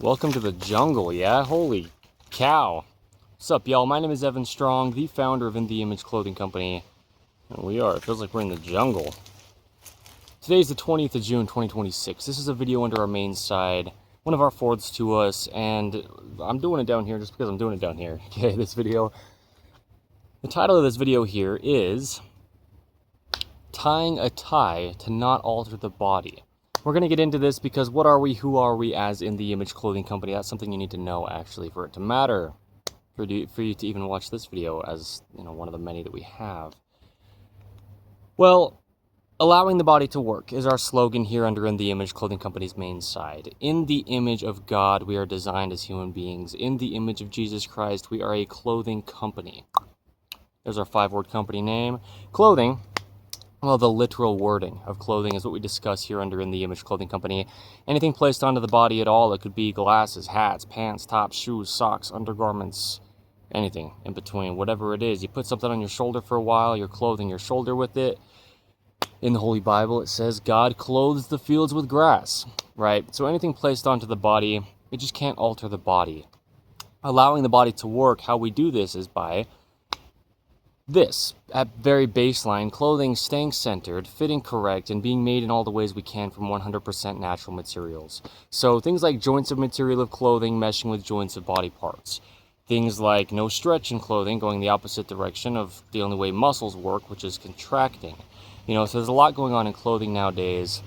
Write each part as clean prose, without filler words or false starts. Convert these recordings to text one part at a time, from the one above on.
Welcome to the jungle, yeah? Holy cow. What's up, y'all? My name is Evan Strong, the founder of InTheImageClothingCompany. And it feels like we're in the jungle. Today's the 20th of June, 2026. This is a video under our main side. One of our forwards to us, and I'm doing it down here just because I'm doing it down here. Okay, this video. The title of this video here is Tying a Tie to Not Alter the Body. We're going to get into this because what are we, who are we as In The Image Clothing Company? That's something you need to know, actually, for it to matter. For you to even watch this video as, one of the many that we have. Well, allowing the body to work is our slogan here under In The Image Clothing Company's main side. In the image of God, we are designed as human beings. In the image of Jesus Christ, we are a clothing company. There's our 5-word company name. Clothing. Well, the literal wording of clothing is what we discuss here under In The Image Clothing Company. Anything placed onto the body at all. It could be glasses, hats, pants, tops, shoes, socks, undergarments, anything in between. Whatever it is. You put something on your shoulder for a while, you're clothing your shoulder with it. In the Holy Bible, it says, God clothes the fields with grass, right? So anything placed onto the body, it just can't alter the body. Allowing the body to work, how we do this is by this, at very baseline, clothing staying centered, fitting correct, and being made in all the ways we can from 100% natural materials. So things like joints of material of clothing meshing with joints of body parts. Things like no stretch in clothing, going the opposite direction of the only way muscles work, which is contracting. So there's a lot going on in clothing nowadays.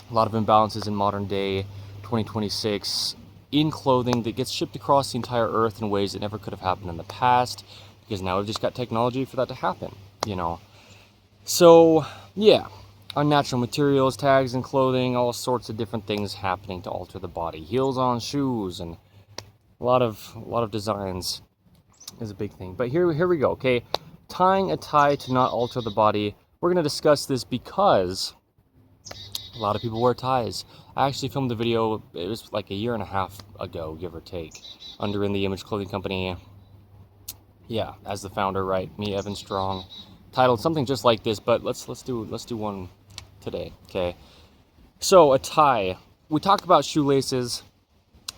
A lot of imbalances in modern day 2026 in clothing that gets shipped across the entire earth in ways that never could have happened in the past. Because now we've just got technology for that to happen, So, yeah, unnatural materials, tags in clothing, all sorts of different things happening to alter the body. Heels on shoes, and a lot of designs is a big thing. But here we go, okay? Tying a tie to not alter the body. We're going to discuss this because a lot of people wear ties. I actually filmed a video, it was like a year and a half ago, give or take, under In The Image Clothing Company. Yeah, as the founder, right? Me, Evan Strong, titled something just like this, but let's do one today, okay? So a tie. We talk about shoelaces.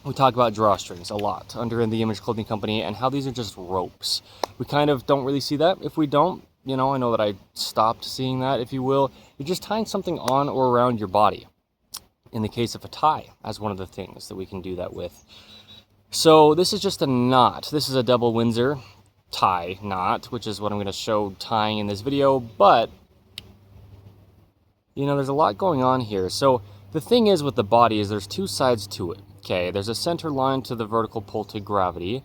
We talk about drawstrings a lot under In The Image Clothing Company, and how these are just ropes. We kind of don't really see that. If we don't, I know that I stopped seeing that, if you will. You're just tying something on or around your body. In the case of a tie, as one of the things that we can do that with. So this is just a knot. This is a double Windsor tie knot, which is what I'm going to show tying in this video, but there's a lot going on here. So the thing is with the body is there's two sides to it. Okay, there's a center line to the vertical pull to gravity,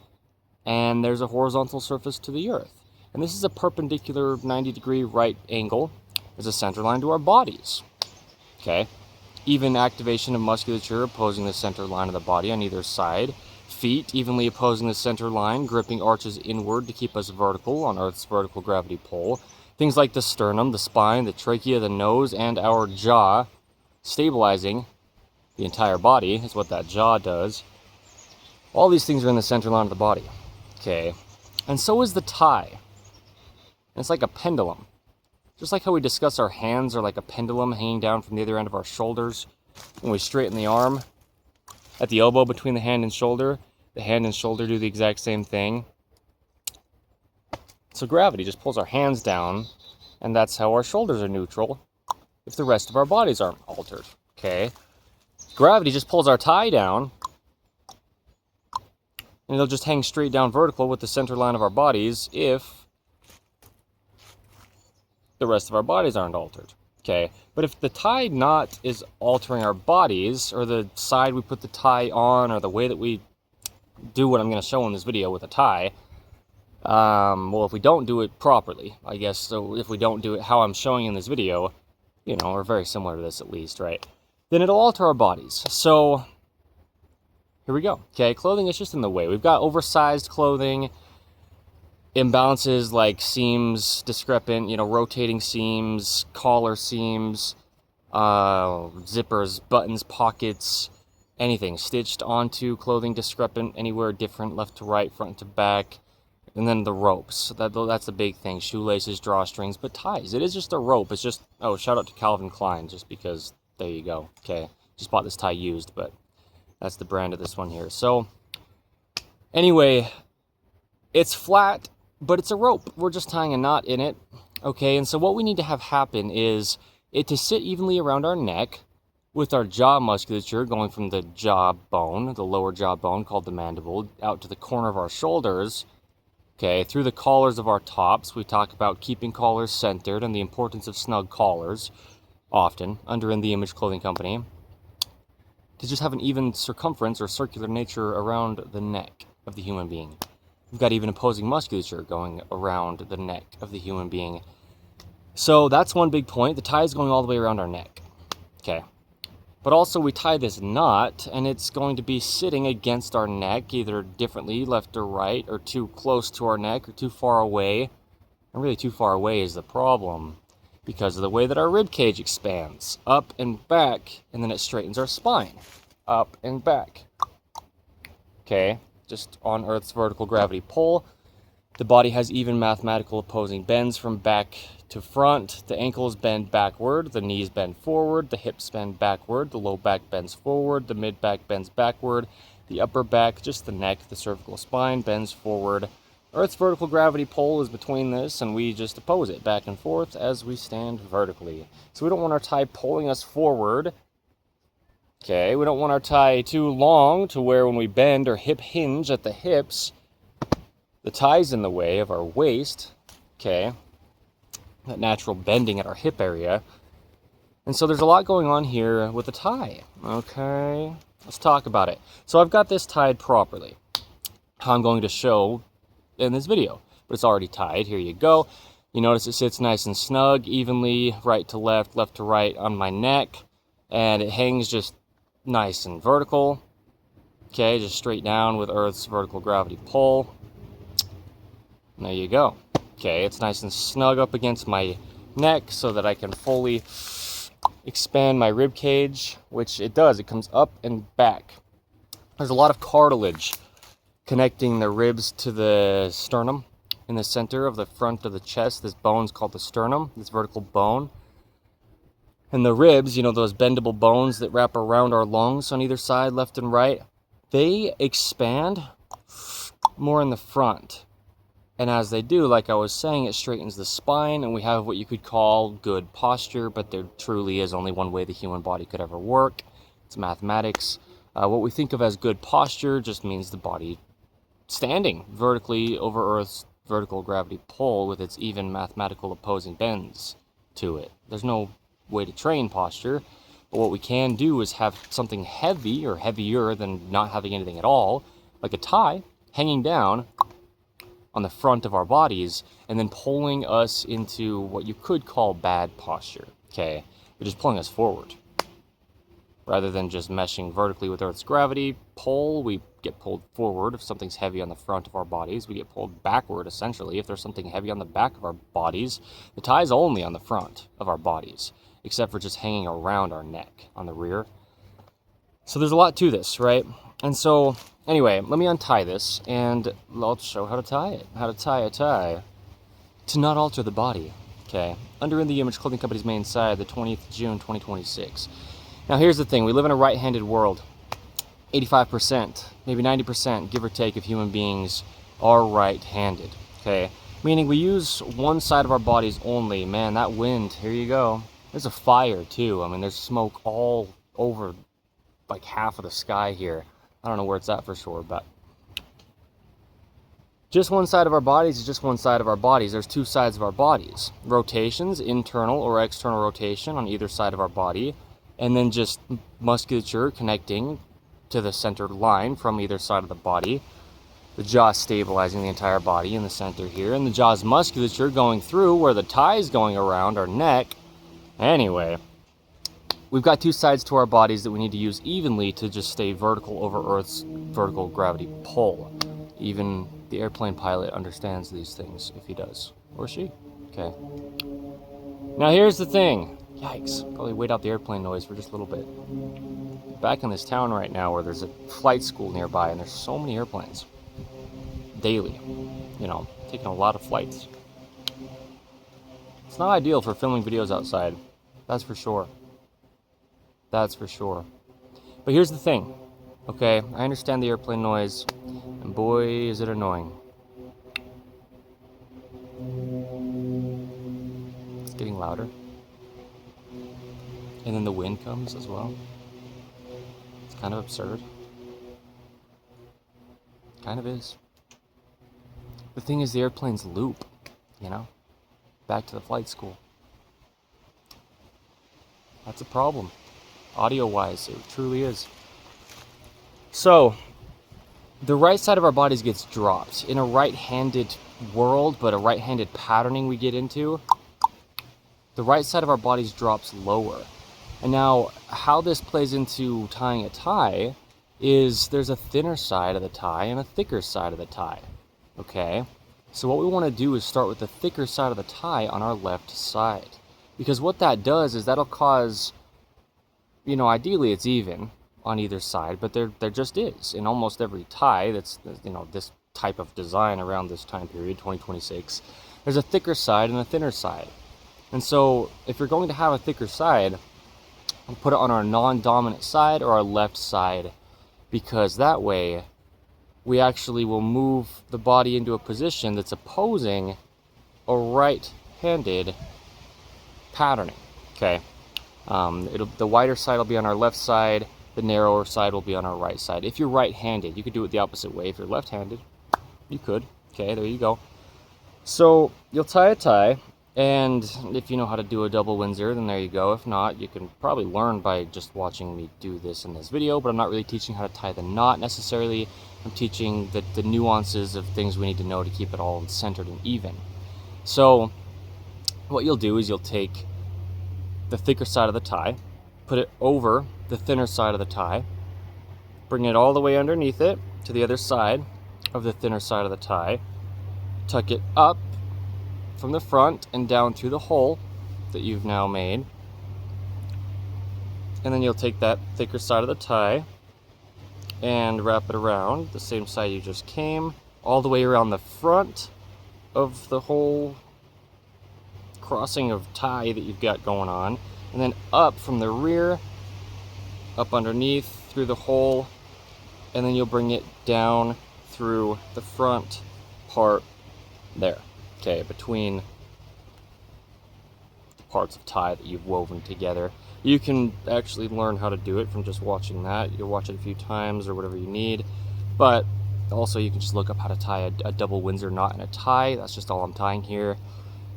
and there's a horizontal surface to the earth. And this is a perpendicular 90-degree right angle. There's a center line to our bodies. Okay, even activation of musculature opposing the center line of the body on either side. Feet evenly opposing the center line, gripping arches inward to keep us vertical on Earth's vertical gravity pull. Things like the sternum, the spine, the trachea, the nose, and our jaw, stabilizing the entire body is what that jaw does. All these things are in the center line of the body. Okay, and so is the tie. And it's like a pendulum. Just like how we discuss our hands are like a pendulum hanging down from the other end of our shoulders. When we straighten the arm at the elbow between the hand and shoulder, the hand and shoulder do the exact same thing. So gravity just pulls our hands down, and that's how our shoulders are neutral if the rest of our bodies aren't altered, okay? Gravity just pulls our tie down, and it'll just hang straight down vertical with the center line of our bodies if the rest of our bodies aren't altered. Okay, but if the tie knot is altering our bodies, or the side we put the tie on, or the way that we do what I'm going to show in this video with a tie, well, if we don't do it properly, I guess, so if we don't do it how I'm showing in this video, or very similar to this at least, right, then it'll alter our bodies. So, here we go. Okay, clothing is just in the way. We've got oversized clothing, imbalances like seams, discrepant, rotating seams, collar seams, zippers, buttons, pockets, anything stitched onto clothing, discrepant, anywhere different, left to right, front to back. And then the ropes, that's the big thing, shoelaces, drawstrings, but ties, it is just a rope. It's just, shout out to Calvin Klein, just because, there you go, okay, just bought this tie used, but That's the brand of this one here. So anyway, it's flat, but it's a rope. We're just tying a knot in it. Okay, and so what we need to have happen is it to sit evenly around our neck with our jaw musculature going from the jaw bone, the lower jaw bone called the mandible, out to the corner of our shoulders. Okay, through the collars of our tops. We talk about keeping collars centered and the importance of snug collars, often, under In the Image Clothing Company, to just have an even circumference or circular nature around the neck of the human being. We've got even opposing musculature going around the neck of the human being. So that's one big point. The tie is going all the way around our neck. Okay. But also we tie this knot, and it's going to be sitting against our neck, either differently, left or right, or too close to our neck, or too far away. And really too far away is the problem, because of the way that our rib cage expands, up and back, and then it straightens our spine, up and back. Okay, just on Earth's vertical gravity pull. The body has even mathematical opposing bends from back to front. The ankles bend backward, the knees bend forward, the hips bend backward, the low back bends forward, the mid back bends backward, the upper back, just the neck, the cervical spine bends forward. Earth's vertical gravity pull is between this, and we just oppose it back and forth as we stand vertically. So we don't want our tie pulling us forward. Okay, we don't want our tie too long to where when we bend or hip hinge at the hips, the tie's in the way of our waist, okay, that natural bending at our hip area. And so there's a lot going on here with the tie, okay? Let's talk about it. So I've got this tied properly, how I'm going to show in this video, but it's already tied. Here you go. You notice it sits nice and snug, evenly, right to left, left to right on my neck, and it hangs just nice and vertical, okay, just straight down with Earth's vertical gravity pull. There you go. Okay, it's nice and snug up against my neck so that I can fully expand my rib cage, which it does. It comes up and back. There's a lot of cartilage connecting the ribs to the sternum in the center of the front of the chest. This bone's called the sternum, this vertical bone. And the ribs, you know, those bendable bones that wrap around our lungs on either side, left and right, they expand more in the front. And as they do, like I was saying, it straightens the spine, and we have what you could call good posture, but there truly is only one way the human body could ever work. It's mathematics. What we think of as good posture just means the body standing vertically over Earth's vertical gravity pull with its even mathematical opposing bends to it. There's no way to train posture, but what we can do is have something heavy or heavier than not having anything at all, like a tie hanging down on the front of our bodies and then pulling us into what you could call bad posture, okay? But just pulling us forward. Rather than just meshing vertically with Earth's gravity pull, we get pulled forward. If something's heavy on the front of our bodies, we get pulled backward, essentially. If there's something heavy on the back of our bodies, the tie's only on the front of our bodies, except for just hanging around our neck on the rear. So there's a lot to this, right? And so, anyway, let me untie this, and I'll show how to tie it. How to tie a tie to not alter the body, okay? Under In the Image Clothing Company's main side, the 20th of June, 2026. Now, here's the thing. We live in a right-handed world. 85%, maybe 90%, give or take, of human beings are right-handed, okay? Meaning we use one side of our bodies only. Man, that wind, here you go. There's a fire, too. I mean, there's smoke all over, like, half of the sky here. I don't know where it's at for sure, but just one side of our bodies is just one side of our bodies. There's two sides of our bodies. Rotations, internal or external rotation on either side of our body, and then just musculature connecting to the center line from either side of the body. The jaw stabilizing the entire body in the center here, and the jaw's musculature going through where the tie is going around our neck. Anyway, we've got two sides to our bodies that we need to use evenly to just stay vertical over Earth's vertical gravity pull. Even the airplane pilot understands these things, if he does. Or she. Okay. Now here's the thing. Yikes. Probably wait out the airplane noise for just a little bit. Back in this town right now where there's a flight school nearby, and there's so many airplanes. Daily. You know, taking a lot of flights. It's not ideal for filming videos outside. That's for sure. That's for sure. But here's the thing. Okay, I understand the airplane noise, and boy, is it annoying. It's getting louder. And then the wind comes as well. It's kind of absurd. Kind of is. The thing is, the airplanes loop, you know? Back to the flight school. That's a problem. Audio-wise, it truly is. So, the right side of our bodies gets dropped. In a right-handed world, but a right-handed patterning we get into, the right side of our bodies drops lower. And now, how this plays into tying a tie is there's a thinner side of the tie and a thicker side of the tie. Okay? So what we want to do is start with the thicker side of the tie on our left side. Because what that does is that'll cause, ideally it's even on either side, but there just is. In almost every tie that's, this type of design around this time period, 2026, there's a thicker side and a thinner side. And so if you're going to have a thicker side, we'll put it on our non-dominant side or our left side, because that way we actually will move the body into a position that's opposing a right-handed patterning. Okay, the wider side will be on our left side, the narrower side will be on our right side. If you're right-handed, you could do it the opposite way. If you're left-handed, you could. Okay, there you go. So you'll tie a tie, and if you know how to do a double Windsor, then there you go. If not, you can probably learn by just watching me do this in this video, but I'm not really teaching how to tie the knot necessarily. I'm teaching the nuances of things we need to know to keep it all centered and even. So what you'll do is you'll take the thicker side of the tie, put it over the thinner side of the tie, bring it all the way underneath it to the other side of the thinner side of the tie, tuck it up from the front and down through the hole that you've now made, and then you'll take that thicker side of the tie and wrap it around the same side you just came, all the way around the front of the whole crossing of tie that you've got going on, and then up from the rear, up underneath through the hole, and then you'll bring it down through the front part there. Okay, between the parts of tie that you've woven together. You can actually learn how to do it from just watching that. You'll watch it a few times or whatever you need. But also you can just look up how to tie a double Windsor knot in a tie. That's just all I'm tying here.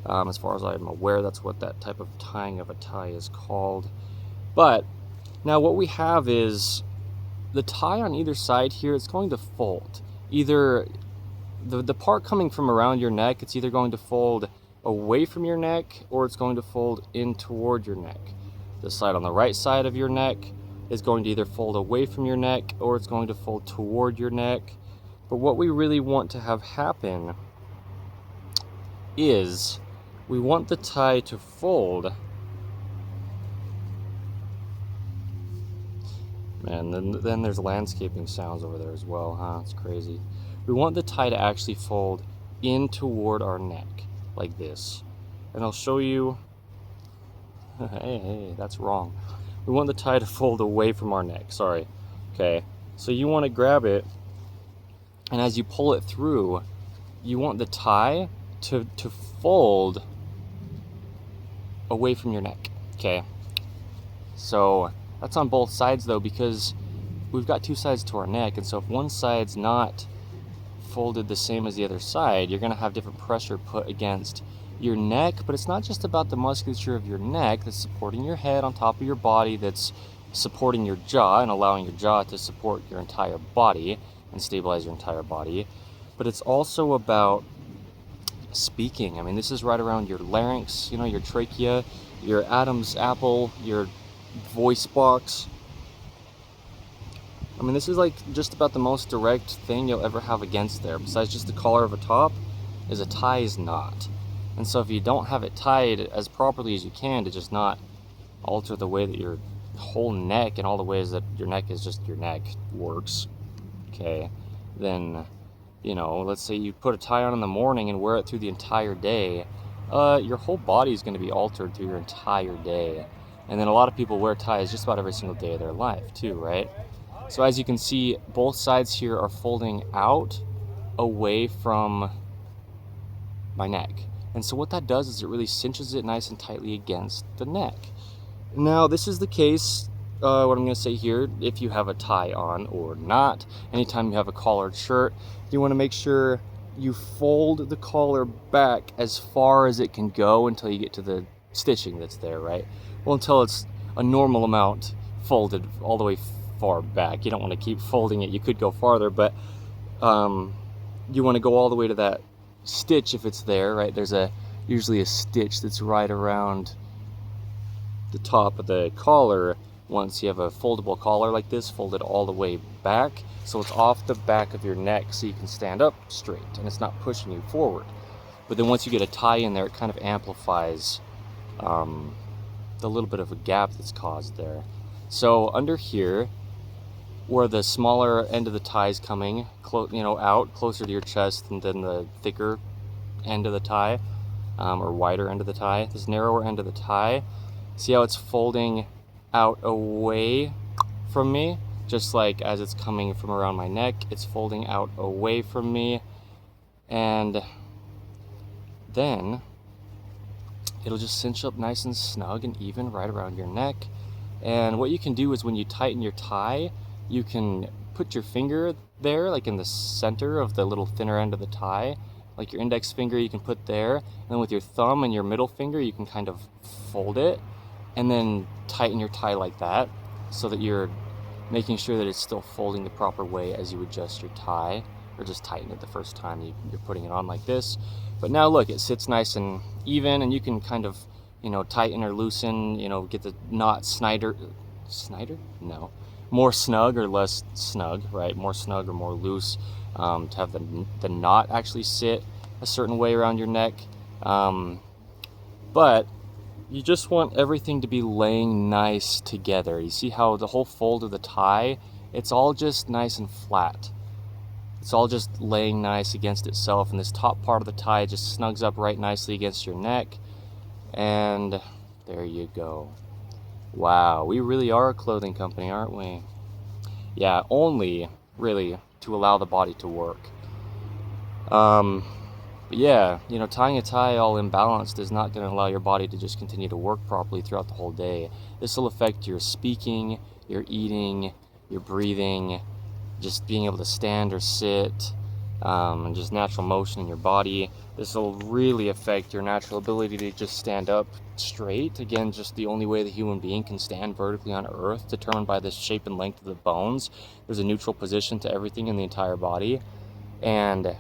As far as I'm aware, that's what that type of tying of a tie is called. But now what we have is the tie on either side here, it's going to fold. Either the part coming from around your neck, it's either going to fold away from your neck or it's going to fold in toward your neck. The side on the right side of your neck is going to either fold away from your neck or it's going to fold toward your neck. But what we really want to have happen is we want the tie to fold. Man, then there's landscaping sounds over there as well, huh? It's crazy. We want the tie to actually fold in toward our neck, like this. And I'll show you. Hey, that's wrong. We want the tie to fold away from our neck, sorry. Okay, so you want to grab it, and as you pull it through, you want the tie to fold away from your neck, okay? So that's on both sides though, because we've got two sides to our neck, and so if one side's not folded the same as the other side, you're going to have different pressure put against your neck. But it's not just about the musculature of your neck that's supporting your head on top of your body, that's supporting your jaw and allowing your jaw to support your entire body and stabilize your entire body, but it's also about speaking. I mean, this is right around your larynx, your trachea, your Adam's apple, your voice box. I mean, this is like just about the most direct thing you'll ever have against there, besides just the collar of a top, is a tie's knot. And so if you don't have it tied as properly as you can to just not alter the way that your whole neck and all the ways that your neck is just your neck works, okay, then, let's say you put a tie on in the morning and wear it through the entire day, your whole body is going to be altered through your entire day. And then a lot of people wear ties just about every single day of their life too, right? So as you can see, both sides here are folding out away from my neck. And so what that does is it really cinches it nice and tightly against the neck. Now, this is the case, what I'm going to say here, if you have a tie on or not. Anytime you have a collared shirt, you want to make sure you fold the collar back as far as it can go until you get to the stitching that's there, right? Well, until it's a normal amount folded all the way far back. You don't want to keep folding it. You could go farther, but you want to go all the way to that stitch if it's there, right? There's usually a stitch that's right around the top of the collar. Once you have a foldable collar like this, fold it all the way back so it's off the back of your neck so you can stand up straight and it's not pushing you forward. But then once you get a tie in there, it kind of amplifies the little bit of a gap that's caused there. So under here, where the smaller end of the tie is coming, out closer to your chest and then the thicker end of the tie, or wider end of the tie, this narrower end of the tie, see how it's folding out away from me? Just like as it's coming from around my neck, it's folding out away from me, and then it'll just cinch up nice and snug and even right around your neck. And what you can do is when you tighten your tie, you can put your finger there, like in the center of the little thinner end of the tie, like your index finger you can put there, and then with your thumb and your middle finger you can kind of fold it and then tighten your tie like that, so that you're making sure that it's still folding the proper way as you adjust your tie, or just tighten it the first time you're putting it on like this. But now look, it sits nice and even, and you can kind of, tighten or loosen, get the knot more snug or less snug, right? More snug or more loose, to have the knot actually sit a certain way around your neck. But you just want everything to be laying nice together. You see how the whole fold of the tie, it's all just nice and flat. It's all just laying nice against itself, and this top part of the tie just snugs up right nicely against your neck. And there you go. Wow, we really are a clothing company, aren't we? Yeah, only really to allow the body to work. But yeah, tying a tie all imbalanced is not going to allow your body to just continue to work properly throughout the whole day. This will affect your speaking, your eating, your breathing, just being able to stand or sit, and just natural motion in your body. This will really affect your natural ability to just stand up straight. Again, just the only way the human being can stand vertically on earth, determined by the shape and length of the bones. There's a neutral position to everything in the entire body, and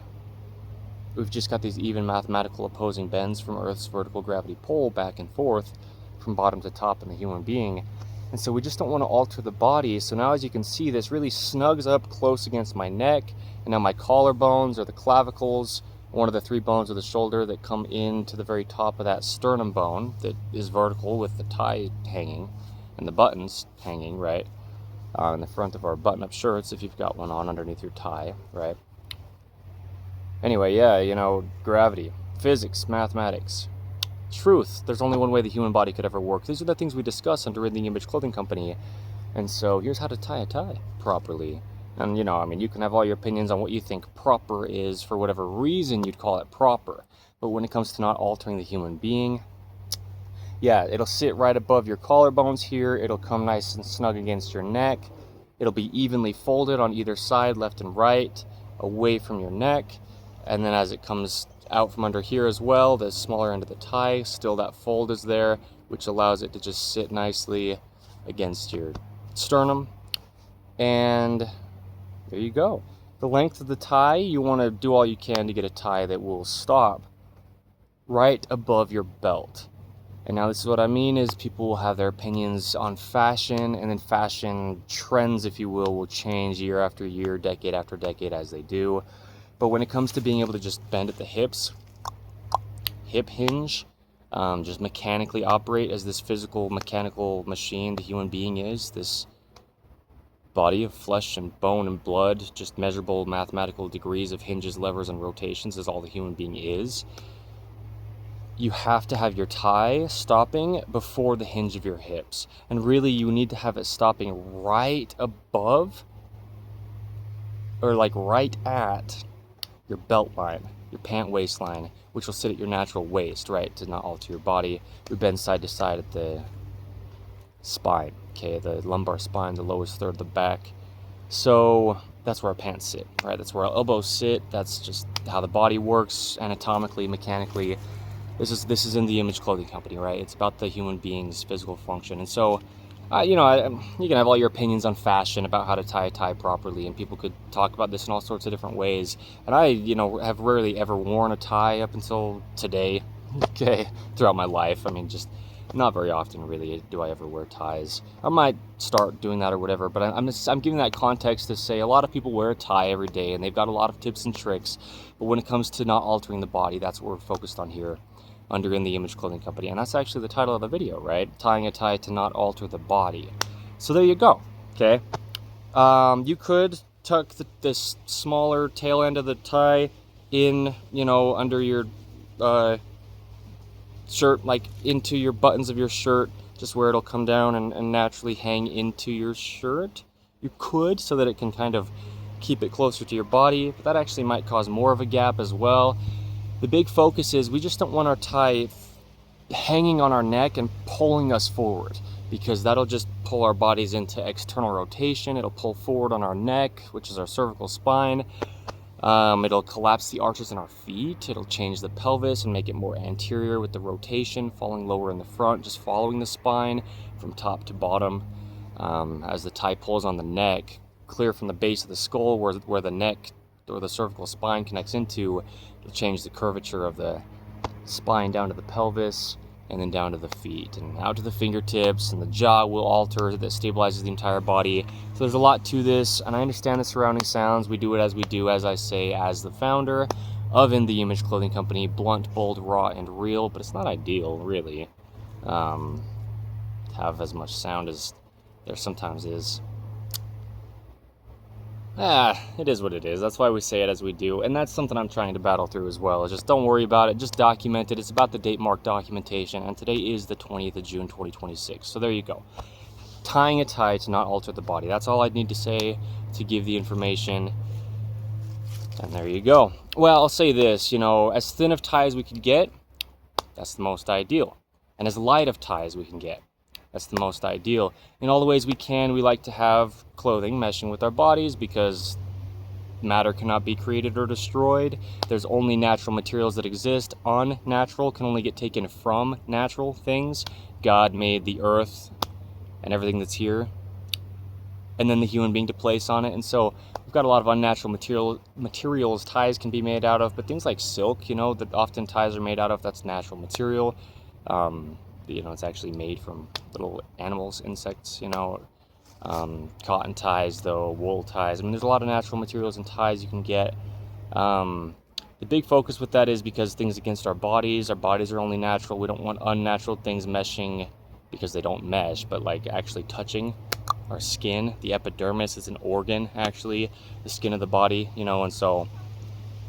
we've just got these even mathematical opposing bends from Earth's vertical gravity pull back and forth from bottom to top in the human being. And so we just don't want to alter the body. So now, as you can see, this really snugs up close against my neck, and now my collarbones or the clavicles, one of the three bones of the shoulder that come into the very top of that sternum bone that is vertical with the tie hanging and the buttons hanging, right, in the front of our button-up shirts if you've got one on underneath your tie, right? Anyway, yeah, gravity, physics, mathematics, truth. There's only one way the human body could ever work. These are the things we discuss under the Image Clothing Company. And so here's how to tie a tie properly. And, you can have all your opinions on what you think proper is for whatever reason you'd call it proper. But when it comes to not altering the human being, yeah, it'll sit right above your collarbones here. It'll come nice and snug against your neck. It'll be evenly folded on either side, left and right, away from your neck. And then as it comes out from under here as well, the smaller end of the tie, still that fold is there, which allows it to just sit nicely against your sternum. And there you go. The length of the tie, you want to do all you can to get a tie that will stop right above your belt. And now this is what I mean is people will have their opinions on fashion, and then fashion trends, if you will change year after year, decade after decade as they do. But when it comes to being able to just bend at the hips, hip hinge, just mechanically operate as this physical mechanical machine the human being is, this body of flesh and bone and blood, just measurable mathematical degrees of hinges, levers, and rotations is all the human being is. You have to have your tie stopping before the hinge of your hips. And really, you need to have it stopping right above or like right at your belt line, your pant waistline, which will sit at your natural waist, right, to not alter your body. We bend side to side at the spine, okay, the lumbar spine, the lowest third of the back. So that's where our pants sit, right? That's where our elbows sit. That's just how the body works anatomically, mechanically. This is in the Image Clothing Company, right? It's about the human being's physical function. And so, you can have all your opinions on fashion about how to tie a tie properly, and people could talk about this in all sorts of different ways. And I, have rarely ever worn a tie up until today, okay, throughout my life. I mean, just not very often, really, do I ever wear ties. I might start doing that or whatever, but I'm giving that context to say a lot of people wear a tie every day, and they've got a lot of tips and tricks. But when it comes to not altering the body, that's what we're focused on here under In the Image Clothing Company. And that's actually the title of the video, right? Tying a tie to not alter the body. So there you go, okay? You could tuck this smaller tail end of the tie in, under your shirt, like into your buttons of your shirt, just where it'll come down and naturally hang into your shirt. You could, so that it can kind of keep it closer to your body, but that actually might cause more of a gap as well. The big focus is we just don't want our tie hanging on our neck and pulling us forward, because that'll just pull our bodies into external rotation. It'll pull forward on our neck, which is our cervical spine. It'll collapse the arches in our feet. It'll change the pelvis and make it more anterior with the rotation, falling lower in the front, just following the spine from top to bottom. As the tie pulls on the neck, clear from the base of the skull where the neck or the cervical spine connects into, it'll change the curvature of the spine down to the pelvis, and then down to the feet and out to the fingertips, and the jaw will alter. That stabilizes the entire body. So there's a lot to this, and I understand the surrounding sounds. We do it as we do, as I say, as the founder of In the Image Clothing Company. Blunt, bold, raw, and real, but it's not ideal, really, have as much sound as there sometimes is. It is what it is. That's why we say it as we do, and that's something I'm trying to battle through as well. Just don't worry about it. Just document it. It's about the date mark documentation, and today is the 20th of June, 2026. So there you go. Tying a tie to not alter the body. That's all I'd need to say to give the information, and there you go. Well, I'll say this, as thin of ties we could get, that's the most ideal, and as light of ties we can get, that's the most ideal. In all the ways we can, we like to have clothing meshing with our bodies, because matter cannot be created or destroyed. There's only natural materials that exist. Unnatural can only get taken from natural things. God made the earth and everything that's here, and then the human being to place on it. And so we've got a lot of unnatural materials ties can be made out of, but things like silk, that often ties are made out of, that's natural material. It's actually made from little animals, insects, cotton ties, though, wool ties. I mean, there's a lot of natural materials and ties you can get. The big focus with that is because things against our bodies are only natural. We don't want unnatural things meshing, because they don't mesh, but like actually touching our skin. The epidermis is an organ, actually, the skin of the body, and so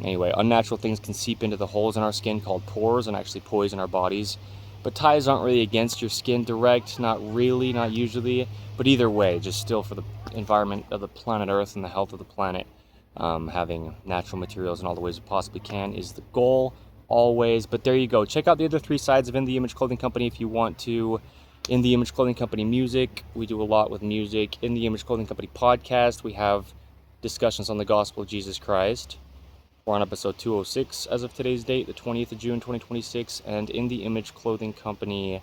anyway, unnatural things can seep into the holes in our skin called pores and actually poison our bodies. But ties aren't really against your skin direct, not really, not usually. But either way, just still for the environment of the planet Earth and the health of the planet, having natural materials in all the ways we possibly can is the goal, always. But there you go. Check out the other 3 sides of In the Image Clothing Company if you want to. In the Image Clothing Company music, we do a lot with music. In the Image Clothing Company podcast, we have discussions on the gospel of Jesus Christ. We're on episode 206 as of today's date, the 20th of June, 2026, and In the Image Clothing Company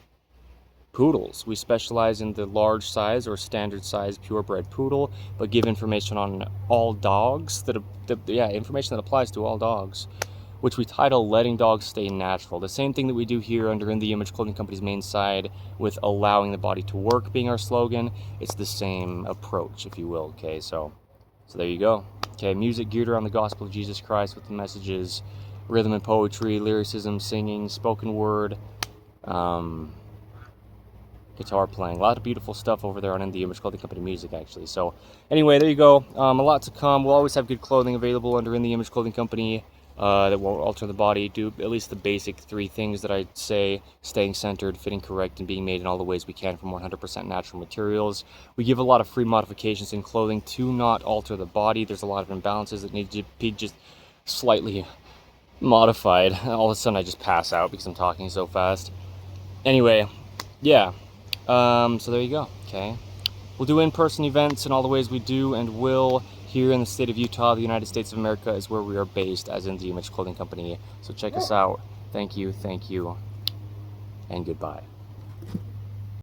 poodles. We specialize in the large size or standard size purebred poodle, but give information on all dogs, information that applies to all dogs, which we title Letting Dogs Stay Natural. The same thing that we do here under In the Image Clothing Company's main side with Allowing the Body to Work being our slogan. It's the same approach, if you will, okay? So there you go. Okay, music geared around the gospel of Jesus Christ with the messages, rhythm and poetry, lyricism, singing, spoken word, guitar playing. A lot of beautiful stuff over there on In the Image Clothing Company music, actually. So anyway, there you go. A lot to come. We'll always have good clothing available under In the Image Clothing Company. that won't alter the body. Do at least the basic 3 things that I'd say: staying centered, fitting correct, and being made in all the ways we can from 100% natural materials. We give a lot of free modifications in clothing to not alter the body. There's a lot of imbalances that need to be just slightly modified. All of a sudden I just pass out because I'm talking so fast. Anyway, yeah. So there you go, okay? We'll do in-person events in all the ways we do and will here in the state of Utah. The United States of America is where we are based as In The Image Clothing Company. So check us out. Thank you, and goodbye.